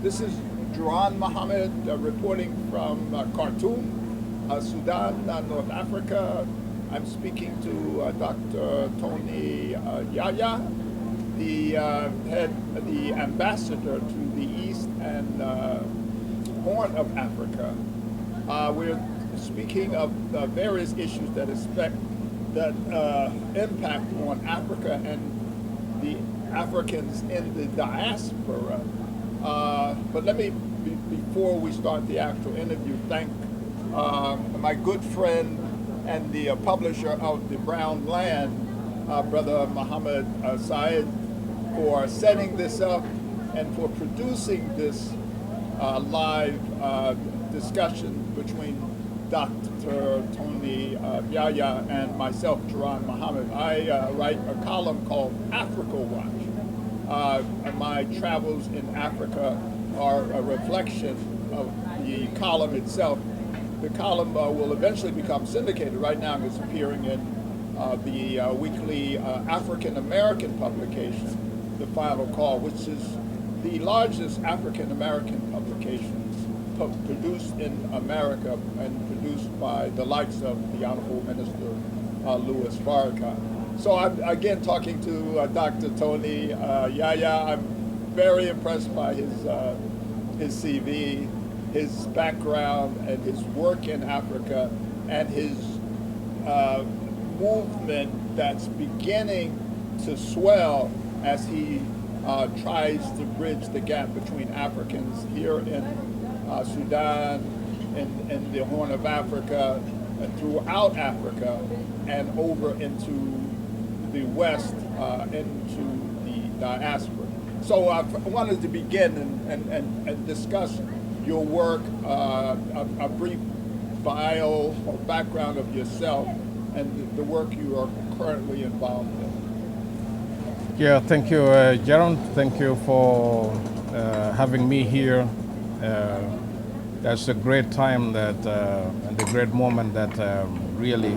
This is Jehron Mohammed reporting from Khartoum, Sudan, North Africa. I'm speaking to Dr. Tony Yaya, the the ambassador to the East and Horn of Africa. We're speaking of various issues that impact on Africa and the Africans in the diaspora. But let me, before we start the actual interview, thank my good friend and the publisher of The Brown Land, Brother Muhammad Said, for setting this up and for producing this live discussion between Dr. Tony Yaya and myself, Jehron Mohammed. I write a column called Africa Watch. My travels in Africa are a reflection of the column itself. The column will eventually become syndicated. Right now it's appearing in the weekly African American publication, The Final Call, which is the largest African American publication produced in America and produced by the likes of the Honorable Minister Louis Farrakhan. So I'm again talking to Dr. Tony Yaya. I'm very impressed by his CV, his background, and his work in Africa, and his movement that's beginning to swell as he tries to bridge the gap between Africans here in Sudan, in the Horn of Africa, throughout Africa, and over into the West, into the diaspora. So I wanted to begin and discuss your work, a brief bio or background of yourself and the work you are currently involved in. Yeah, thank you, Jehron. Thank you for having me here. That's a great time and a great moment that really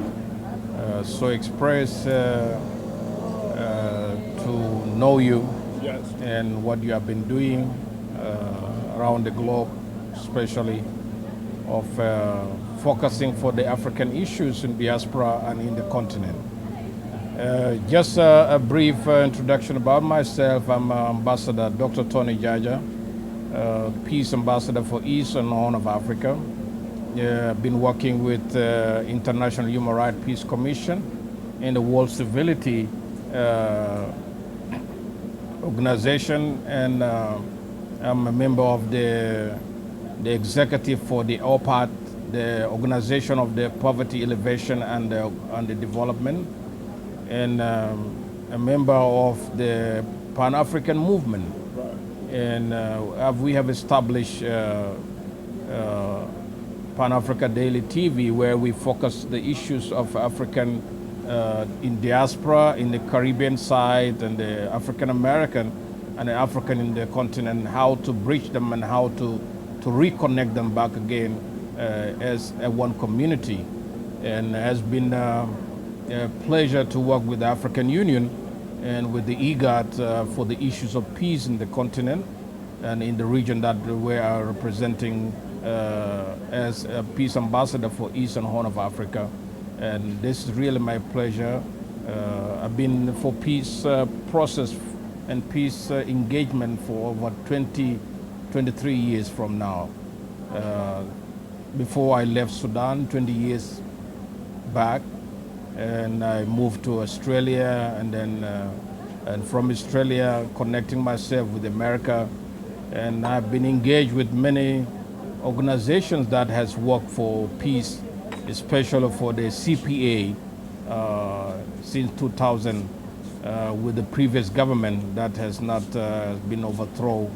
so express to know you. Yes. And what you have been doing around the globe, especially of focusing for the African issues in diaspora and in the continent. Just a brief introduction about myself. I'm Ambassador Dr. Tony Yaya, Peace Ambassador for East and Horn of Africa. I've been working with International Human Rights Peace Commission and the World Civility Organization, and I'm a member of the executive for the OPAT, the Organization of the Poverty Elevation and the Development, and a member of the Pan-African Movement. Right. And we have established Pan-Africa Daily TV, where we focus the issues of African in diaspora, in the Caribbean side, and the African American and the African in the continent, how to bridge them and how to reconnect them back again as one community. And it has been a pleasure to work with the African Union and with the IGAD for the issues of peace in the continent and in the region that we are representing as a peace ambassador for East and Horn of Africa. And this is really my pleasure. I've been for peace process and peace engagement for over 23 years from now. Before I left Sudan 20 years back, and I moved to Australia, and then and from Australia connecting myself with America, and I've been engaged with many organizations that has worked for peace, especially for the CPA since 2000 with the previous government that has not been overthrown.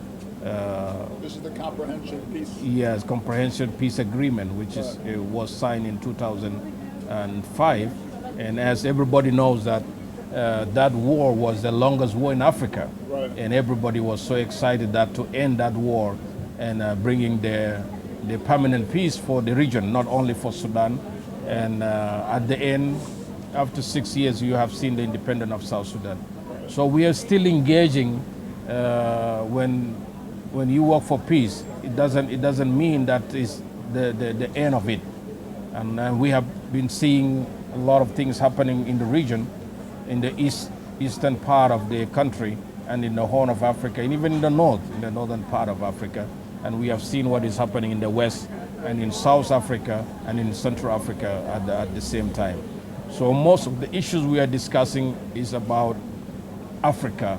This is the Comprehensive Peace. Yes, Comprehensive Peace Agreement, which is was signed in 2005, and as everybody knows that that war was the longest war in Africa, right. And everybody was so excited that to end that war and bringing the permanent peace for the region, not only for Sudan. And at the end, after 6 years, you have seen the independence of South Sudan. So we are still engaging. When you work for peace, it doesn't mean that is the end of it. And we have been seeing a lot of things happening in the region, in the eastern part of the country, and in the Horn of Africa, and even in the north, in the northern part of Africa. And we have seen what is happening in the west, and in South Africa, and in Central Africa at the same time. So most of the issues we are discussing is about Africa,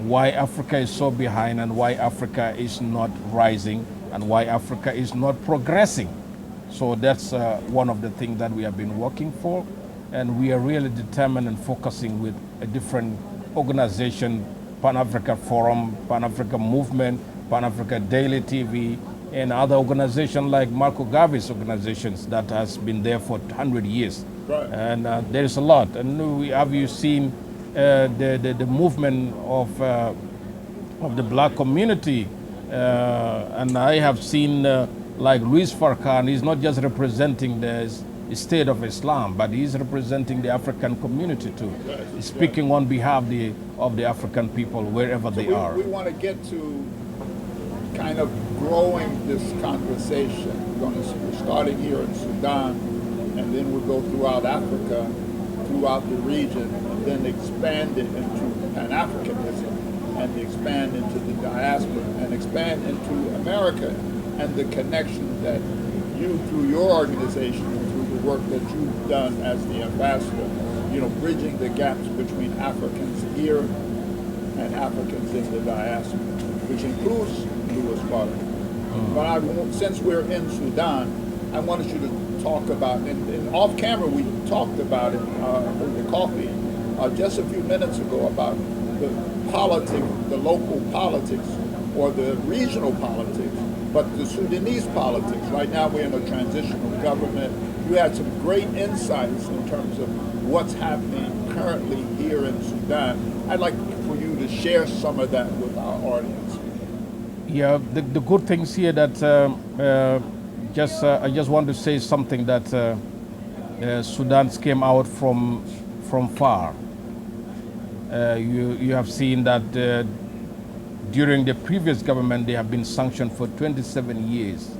why Africa is so behind, and why Africa is not rising, and why Africa is not progressing. So that's one of the things that we have been working for, and we are really determined and focusing with a different organization, Pan-Africa Forum, Pan-Africa Movement, Pan-Africa Daily TV, and other organizations like Marco Garvey's organizations that has been there for 100 years. Right. And there is a lot. And have you seen the movement of the black community? And I have seen like Luis Farrakhan. He's not just representing the state of Islam, but he's representing the African community too. Right. He's speaking on behalf of the African people wherever they are. We want to get to kind of growing this conversation. We're starting here in Sudan, and then we'll go throughout Africa, throughout the region, and then expand it into Pan-Africanism, and expand into the diaspora, and expand into America, and the connection that you, through your organization, and through the work that you've done as the ambassador, bridging the gaps between Africans here and Africans in the diaspora, which includes Louis Farrakhan. But since we're in Sudan, I wanted you to talk about, and off camera we talked about it over coffee just a few minutes ago, about the politics, the local politics or the regional politics, but the Sudanese politics. Right now we're in a transitional government. You had some great insights in terms of what's happening currently here in Sudan. I'd like for you to share some of that with our audience. Yeah, the good things here that I just want to say something that Sudan came out from far. You have seen that during the previous government they have been sanctioned for 27 years.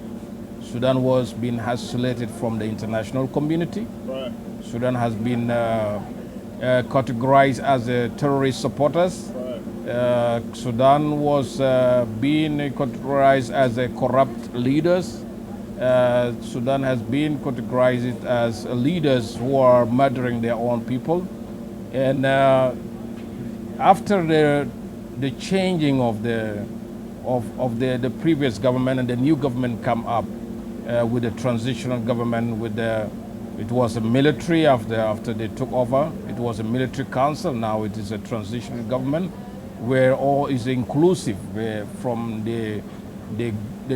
Sudan was being isolated from the international community. Right. Sudan has been categorized as a terrorist supporters. Right. Sudan was being categorized as a corrupt leaders. Sudan has been categorized as leaders who are murdering their own people. And after the changing of the previous government and the new government come up with the transitional government, it was a military after they took over. It was a military council. Now it is a transitional government where all is inclusive, from the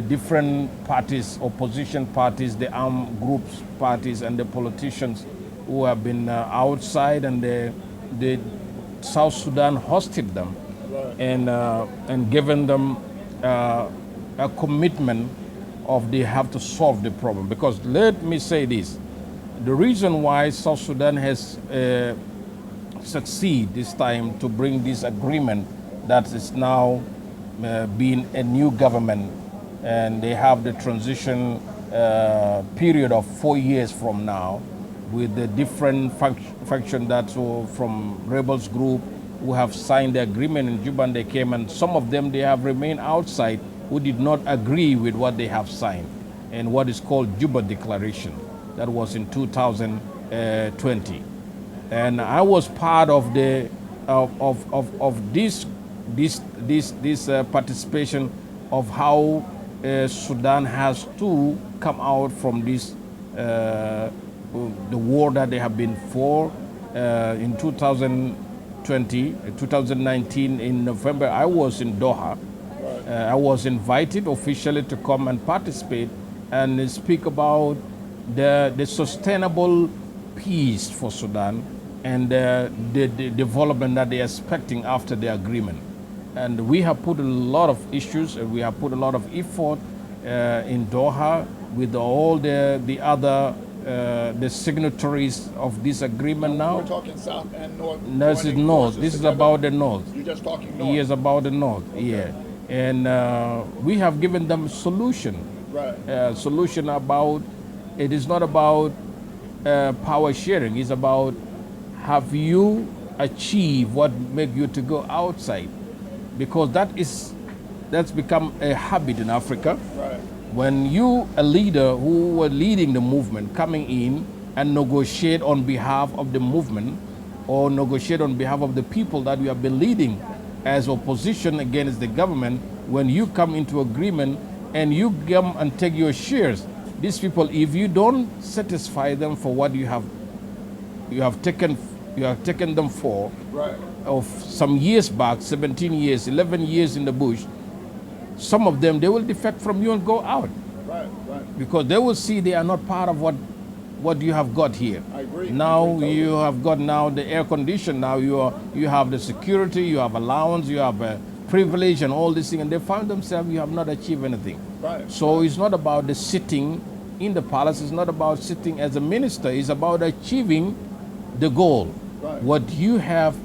different parties, opposition parties, the armed groups parties, and the politicians who have been outside, and the South Sudan hosted them. Right. And given them a commitment of they have to solve the problem. Because let me say this, the reason why South Sudan has succeed this time to bring this agreement that is now being a new government, and they have the transition period of 4 years from now, with the different faction that from rebels group who have signed the agreement in Juba, and they came, and some of them they have remained outside who did not agree with what they have signed, and what is called Juba Declaration. That was in 2020, and I was part of the this participation of how Sudan has to come out from this the war that they have been for in 2019 in November. I was in Doha. I was invited officially to come and participate and speak about the sustainable peace for Sudan and the development that they are expecting after the agreement. And we have put a lot of issues, we have put a lot of effort in Doha with all the other the signatories of this agreement now. We're talking south and north. This is joining north. forces This is together. about the north. You're just talking north. He is about the north. Okay. Yeah, and we have given them solution. Right. Solution about it is not about power sharing. It's about have you achieved what make you to go outside, because that's become a habit in Africa. Right. When you, a leader who were leading the movement, coming in and negotiate on behalf of the movement or negotiate on behalf of the people that you have been leading as opposition against the government, when you come into agreement and you come and take your shares, these people, if you don't satisfy them for what you have taken them for, Right. of some years back, 17 years, 11 years in the bush, some of them, they will defect from you and go out. Right. Right. Because they will see they are not part of what you have got here. I agree. Now I agree totally. you have got now the air condition. Now you have the security, you have allowance, you have privilege and all these things, and they find themselves you have not achieved anything. Right. So it's not about the sitting in the palace. It's not about sitting as a minister. It's about achieving the goal. Right. What you have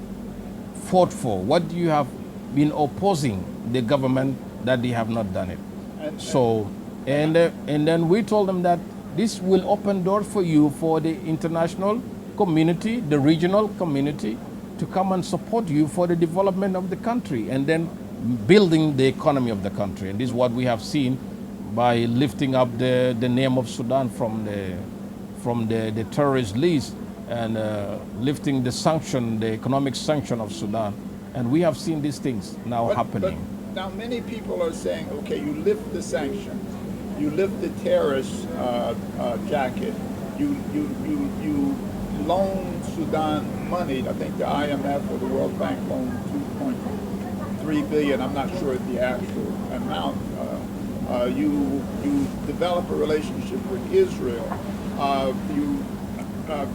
fought for, what you have been opposing the government that they have not done it. And then we told them that this will open doors for you, for the international community, the regional community, to come and support you for the development of the country and then building the economy of the country. And this is what we have seen by lifting up the name of Sudan from the terrorist list and lifting the sanction, the economic sanction of Sudan. And we have seen these things now happening. But now many people are saying, okay, you lift the sanctions, you lift the terrorist jacket, you loan Sudan money. I think the IMF or the World Bank loaned 2.3 billion. I'm not sure the actual amount. You develop a relationship with Israel.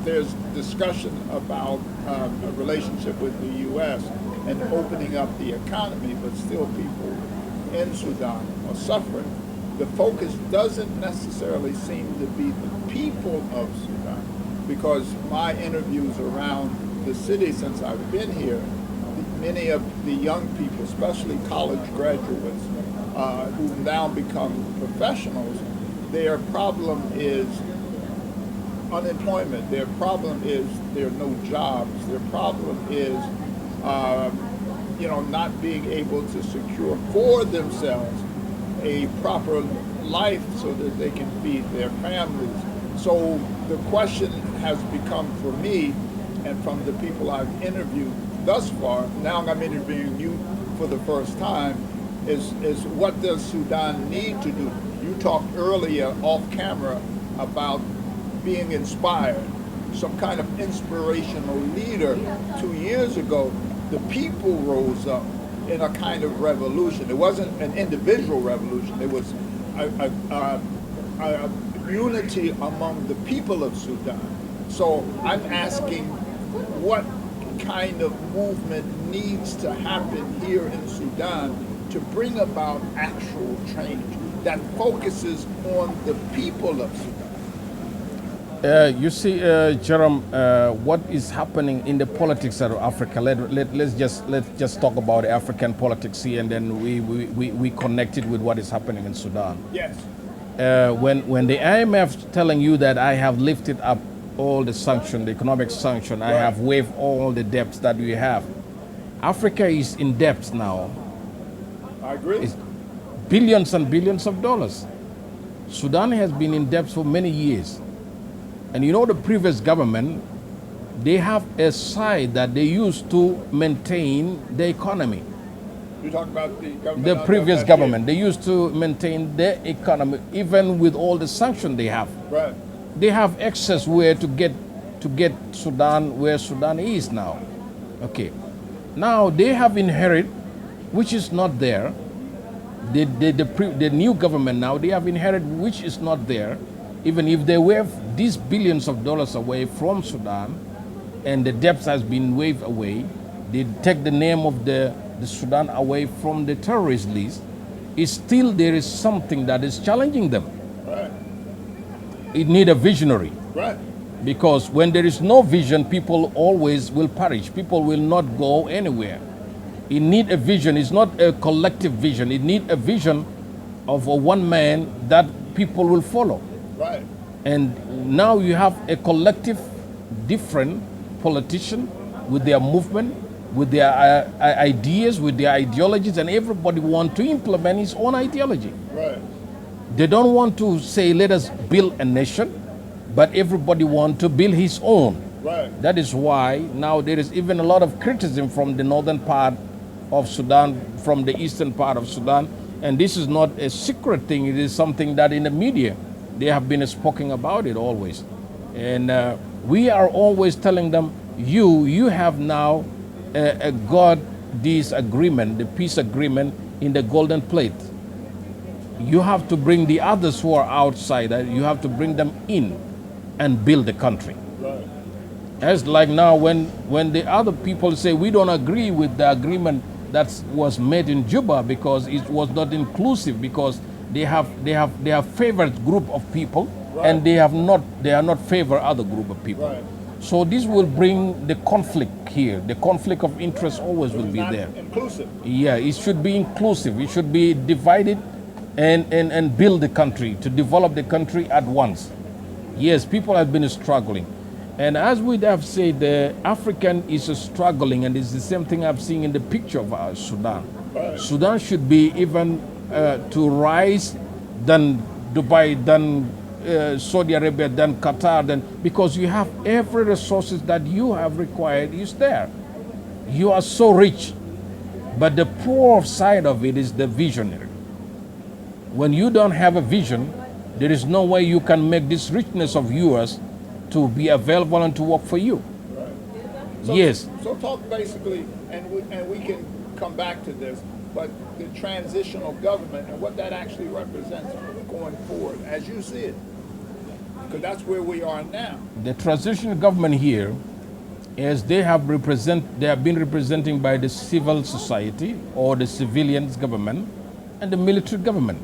There's discussion about a relationship with the U.S. and opening up the economy, but still people in Sudan are suffering. The focus doesn't necessarily seem to be the people of Sudan, because my interviews around the city since I've been here, many of the young people, especially college graduates, who now become professionals, their problem is unemployment. Their problem is there are no jobs. Their problem is, not being able to secure for themselves a proper life so that they can feed their families. So the question has become for me, and from the people I've interviewed thus far, now I'm interviewing you for the first time, is what does Sudan need to do? You talked earlier off camera about being inspired, some kind of inspirational leader. 2 years ago, the people rose up in a kind of revolution. It wasn't an individual revolution. It was a unity among the people of Sudan. So I'm asking, what kind of movement needs to happen here in Sudan to bring about actual change that focuses on the people of Sudan? You see, Jehron, what is happening in the politics of Africa? Let's just talk about African politics here, and then we connect it with what is happening in Sudan. Yes. When the IMF telling you that I have lifted up all the sanction, the economic sanction, I have waived all the debts that we have. Africa is in debt now. I agree. It's billions and billions of dollars. Sudan has been in debt for many years. And the previous government, they have a side that they used to maintain the economy. You talk about the government. The previous government, they used to maintain their economy, even with all the sanctions they have. Right. They have access where to get Sudan where Sudan is now. Okay. Now they have inherited, which is not there. The new government now, they have inherited, which is not there. Even if they waive these billions of dollars away from Sudan, and the debts has been waived away, they take the name of the Sudan away from the terrorist list, still there is something that is challenging them. Right. it need a visionary. Right. Because when there is no vision, people always will perish. People will not go anywhere. It need a vision. It's not a collective vision. It need a vision of a one man that people will follow. Right. And now you have a collective, different politician with their movement, with their ideas, with their ideologies, and everybody want to implement his own ideology. Right. They don't want to say, let us build a nation, but everybody want to build his own. Right. That is why now there is even a lot of criticism from the northern part of Sudan, from the eastern part of Sudan. And this is not a secret thing. It is something that in the media, they have been speaking about it always. And we are always telling them, you have now got this agreement, the peace agreement in the golden plate. You have to bring the others who are outside, you have to bring them in and build the country. Right. As like now when the other people say we don't agree with the agreement that was made in Juba because it was not inclusive, because they have favored group of people, right, and they are not favor other group of people. Right. So this will bring the conflict here. The conflict of interest always will be there. Inclusive. Yeah, it should be inclusive. It should be divided and build the country, to develop the country at once. Yes, people have been struggling. And as we have said, the African is struggling, and it's the same thing I've seen in the picture of Sudan. Right. Sudan should be even to rise than Dubai, than Saudi Arabia, than Qatar, because you have every resources that you have required is there. You are so rich, but the poor side of it is the visionary. When you don't have a vision, there is no way you can make this richness of yours to be available and to work for you. Right. So, yes. So talk basically, and we can come back to this, but the transitional government and what that actually represents going forward, as you see it, because that's where we are now. The transitional government here, as they have been representing by the civil society or the civilians government and the military government.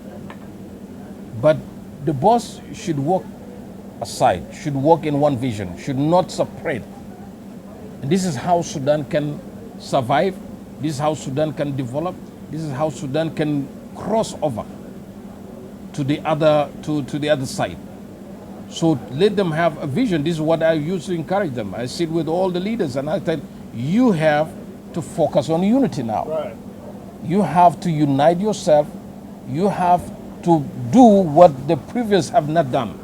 But the boss should work aside, should work in one vision, should not separate. And this is how Sudan can survive. This is how Sudan can develop. This is how Sudan can cross over to the other side. So let them have a vision. This is what I used to encourage them. I sit with all the leaders and I tell, you have to focus on unity now. Right. You have to unite yourself. You have to do what the previous have not done.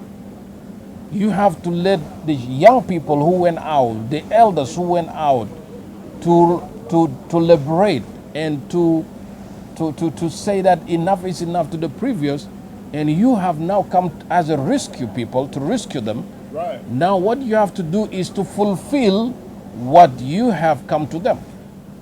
You have to let the young people who went out, the elders who went out, to liberate and to say that enough is enough to the previous, and you have now come as a rescue people to rescue them. Right. Now what you have to do is to fulfill what you have come to them,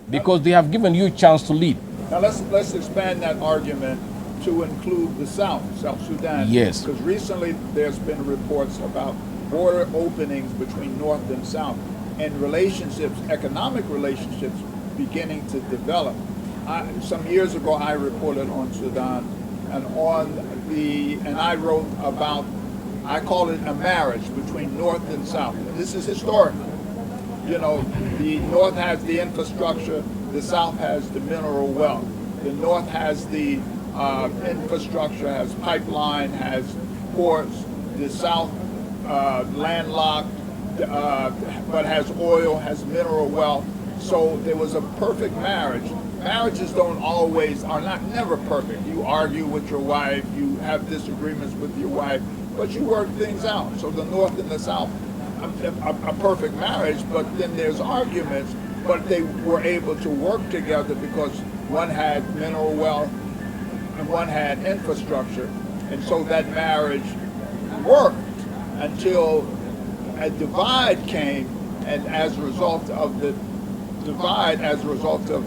because they have given you a chance to lead. Now let's expand that argument to include the South Sudan. Yes. Because recently there's been reports about border openings between North and South, and relationships, economic relationships, beginning to develop. Some years ago, I reported on Sudan, and I wrote about, I call it a marriage between North and South. And this is historic. You know, the North has the infrastructure, the South has the mineral wealth. The North has the infrastructure, has pipeline, has ports. The South landlocked, but has oil, has mineral wealth. So there was a perfect marriage. Marriages are never perfect. You argue with your wife, you have disagreements with your wife, but you work things out. So the North and the South, a perfect marriage, but then there's arguments, but they were able to work together because one had mineral wealth and one had infrastructure. And so that marriage worked until a divide came, and as a result of the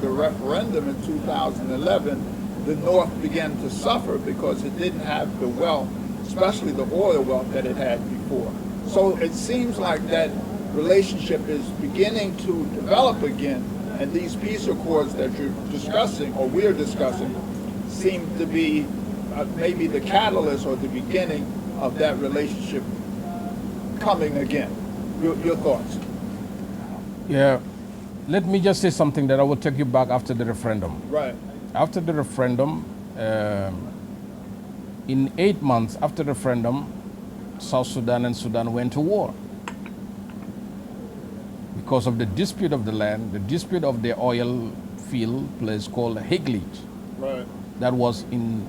referendum in 2011, the North began to suffer because it didn't have the wealth, especially the oil wealth that it had before. So it seems like that relationship is beginning to develop again, and these peace accords that you're discussing, or we're discussing, seem to be maybe the catalyst or the beginning of that relationship coming again. Your thoughts? Yeah. Let me just say something that I will take you back after the referendum. Right. After the referendum, in 8 months after the referendum, South Sudan and Sudan went to war because of the dispute of the land, the dispute of the oil field place called Higleach. Right. That was in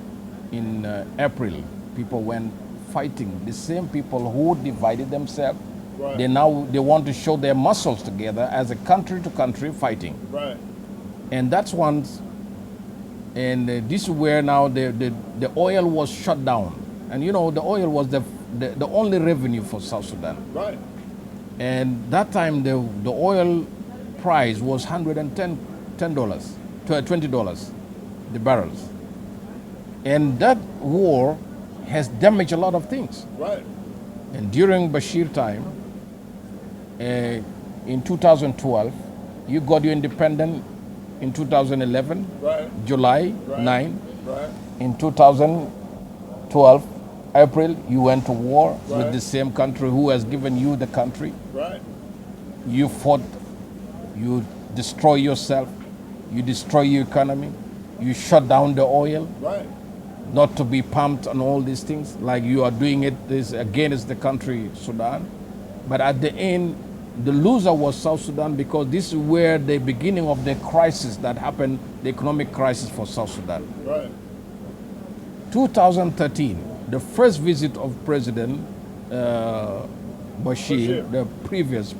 April. People went fighting. The same people who divided themselves, Right. they want to show their muscles together as a country to country fighting. Right. And that's one. And this is where now the oil was shut down. And you know, the oil was the only revenue for South Sudan. Right. And that time the oil price was $110, $20 the barrels. And that war has damaged a lot of things. Right. And during Bashir time, in 2012, you got your independence in 2011, Right. July Right. 9. Right. In 2012, April, you went to war Right. with the same country who has given you the country. Right. You fought, you destroy yourself, you destroy your economy, you shut down the oil, Right. not to be pumped and all these things, like you are doing it this against the country, Sudan. But at the end, the loser was South Sudan because this is where the beginning of the crisis that happened, the economic crisis for South Sudan. Right. 2013, the first visit of President Bashir, Bashir. the previous,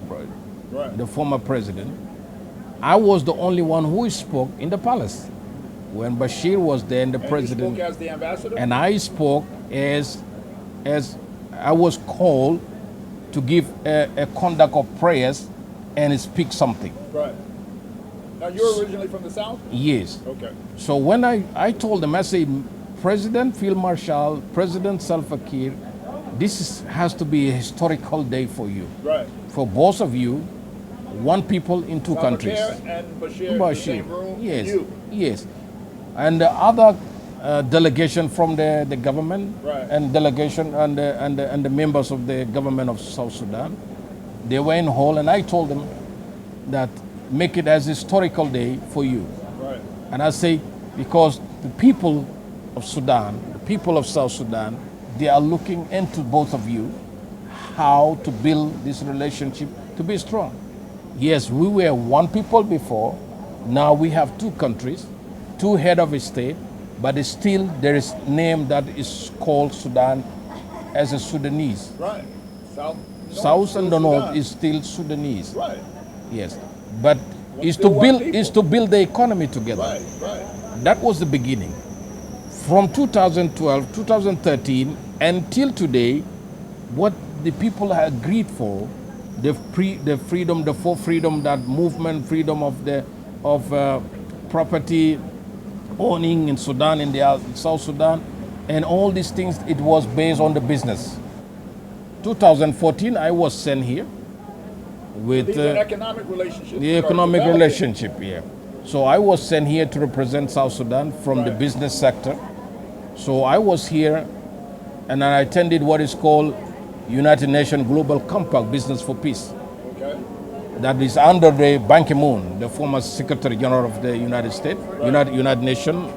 Right. the former president, I was the only one who spoke in the palace when Bashir was there and the And president. you spoke as the ambassador? And I spoke as I was called to give a conduct of prayers and speak something. Right. Now, you're originally from the South? Yes. Okay. So when I told them, I said, President Field Marshal, President Salva Kiir, has to be a historical day for you. Right. For both of you, one people in two countries. And Bashir in the same room? Yes. You? Yes. And the other delegation from the government, Right. and delegation and the members of the government of South Sudan, they were in hall, and I told them that make it as historical day for you. Right. And I say, because the people of Sudan, the people of South Sudan, they are looking into both of you, how to build this relationship to be strong. Yes, we were one people before. Now we have two countries, two head of state, but still there is name that is called Sudan as a Sudanese. Right. South and the north Sudan. is still Sudanese. Right. Yes, but is to still one build the economy together. Right. Right. That was the beginning. From 2012, 2013 until today, what the people have agreed for, the freedom, the four freedom, that movement, freedom of property owning in Sudan, in the South Sudan, and all these things, it was based on the business. 2014, I was sent here with These are economic relationships. the economic relationship here. So I was sent here to represent South Sudan from the Right. business sector. So I was here and I attended what is called United Nations Global Compact Business for Peace. Okay. That is under the Ban Ki-moon, the former Secretary General of the United States, United Nations,